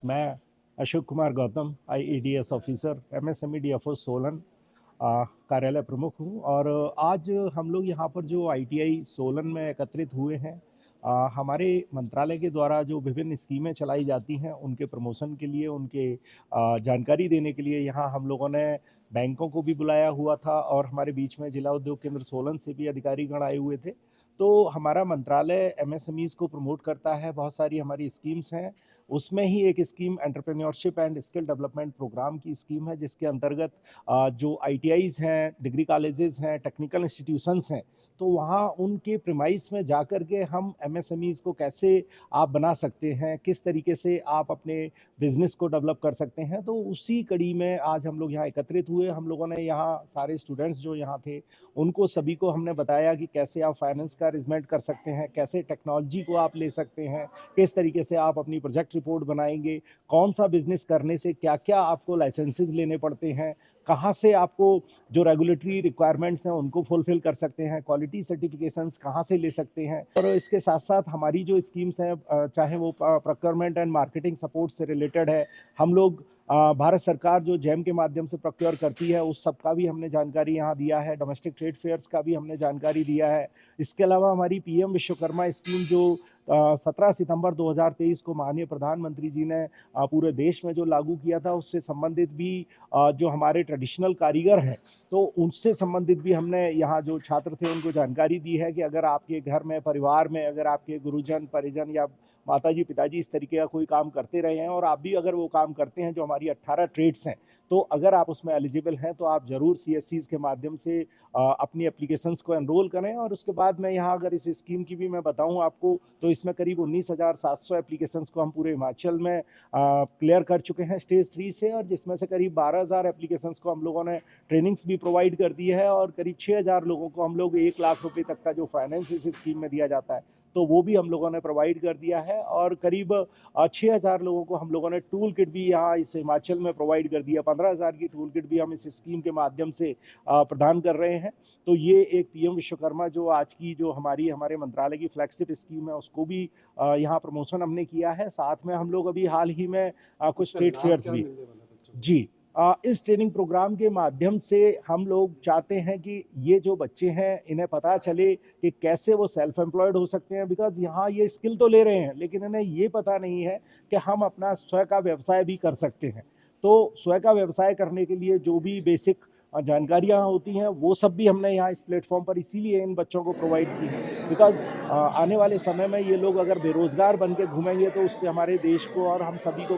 मैं Ashok Kumar Gautam, आईएडीएस officer, MSME DFO Solan कार्यालय प्रमुख हूँ। और आज हम लोग यहाँ पर जो आईटीआई सोलन में एकत्रित हुए हैं, हमारे मंत्रालय के द्वारा जो विभिन्न स्कीमें चलाई जाती हैं उनके प्रमोशन के लिए, उनके जानकारी देने के लिए यहाँ हम लोगों ने बैंकों को भी बुलाया हुआ था और हमारे बीच में जिला उद्योग केंद्र सोलन से भी अधिकारीगण आए हुए थे। तो हमारा मंत्रालय एमएसएमईज को प्रमोट करता है, बहुत सारी हमारी स्कीम्स हैं। उसमें ही एक scheme entrepreneurship and skill development programme की स्कीम है, जिसके अंतर्गत जो आईटीआईज हैं, डिग्री कॉलेजेस हैं, टेक्निकल इंस्टीट्यूशंस हैं, तो वहाँ उनके प्रीमाइस में जाकर के हम एमएसएमईज को कैसे आप बना सकते हैं, किस तरीके से आप अपने बिजनेस को डेवलप कर सकते हैं। तो उसी कड़ी में आज हम लोग यहाँ एकत्रित हुए। हम लोगों ने यहाँ सारे स्टूडेंट्स जो यहाँ थे उनको सभी को हमने बताया कि कैसे आप फाइनेंस का अरेंजमेंट कर सकते हैं, कैसे टेक्नोलॉजी को आप ले सकते हैं, किस तरीके से आप अपनी प्रोजेक्ट रिपोर्ट बनाएंगे, कौन सा बिजनेस करने से क्या क्या आपको लाइसेंसेस लेने पड़ते हैं, कहाँ से आपको जो रेगुलेटरी रिक्वायरमेंट्स हैं उनको फुलफिल कर सकते हैं, क्वालिटी सर्टिफिकेशंस कहाँ से ले सकते हैं। और इसके साथ साथ हमारी जो स्कीम्स हैं, चाहे वो प्रोक्योरमेंट एंड मार्केटिंग सपोर्ट से रिलेटेड है, हम लोग भारत सरकार जो जैम के माध्यम से प्रोक्योर करती है उस सब का भी हमने जानकारी यहाँ दिया है, डोमेस्टिक ट्रेड फेयर्स का भी हमने जानकारी दिया है। इसके अलावा हमारी पीएम विश्वकर्मा स्कीम जो 17 सितंबर 2023 को माननीय प्रधानमंत्री जी ने पूरे देश में जो लागू किया था, उससे संबंधित भी जो हमारे ट्रेडिशनल कारीगर हैं, तो उनसे संबंधित भी हमने यहाँ जो छात्र थे उनको जानकारी दी है कि अगर आपके घर में, परिवार में, अगर आपके गुरुजन, परिजन या माताजी, पिताजी इस तरीके का कोई काम करते रहे हैं और आप भी अगर वो काम करते हैं जो हमारी 18 ट्रेड्स हैं, तो अगर आप उसमें एलिजिबल हैं तो आप ज़रूर सीएससीज के माध्यम से अपनी एप्लीकेशंस को एनरोल करें। और उसके बाद में यहाँ अगर इस स्कीम की भी मैं बताऊँ आपको, तो इसमें करीब 19,700 एप्लीकेशंस को हम पूरे हिमाचल में क्लियर कर चुके हैं स्टेज 3 से, और जिसमें से करीब 12,000 एप्लीकेशंस को हम लोगों ने ट्रेनिंग्स भी प्रोवाइड कर दी है, और करीब 6,000 लोगों को हम लोग 1 लाख रुपए तक का जो फाइनेंस इस स्कीम में दिया जाता है, तो वो भी हम लोगों ने प्रोवाइड कर दिया है। और करीब 6,000 लोगों को हम लोगों ने टूल किट भी यहाँ इस हिमाचल में प्रोवाइड कर दिया। 15,000 की टूल किट भी हम इस स्कीम के माध्यम से प्रदान कर रहे हैं। तो ये एक पीएम विश्वकर्मा जो आज की जो हमारे मंत्रालय की फ्लैगशिप स्कीम है, उसको भी यहाँ प्रमोशन हमने किया है। साथ में हम लोग अभी हाल ही में कुछ स्टेट फेयर्स भी जी इस ट्रेनिंग प्रोग्राम के माध्यम से हम लोग चाहते हैं कि ये जो बच्चे हैं इन्हें पता चले कि कैसे वो सेल्फ एम्प्लॉयड हो सकते हैं। बिकॉज यहाँ ये स्किल तो ले रहे हैं, लेकिन इन्हें ये पता नहीं है कि हम अपना स्वयं का व्यवसाय भी कर सकते हैं। तो स्वयं का व्यवसाय करने के लिए जो भी बेसिक जानकारियाँ होती हैं, वो सब भी हमने यहाँ इस प्लेटफॉर्म पर इसीलिए इन बच्चों को प्रोवाइड की है। बिकॉज आने वाले समय में ये लोग अगर बेरोजगार बन के घूमेंगे तो उससे हमारे देश को और हम सभी को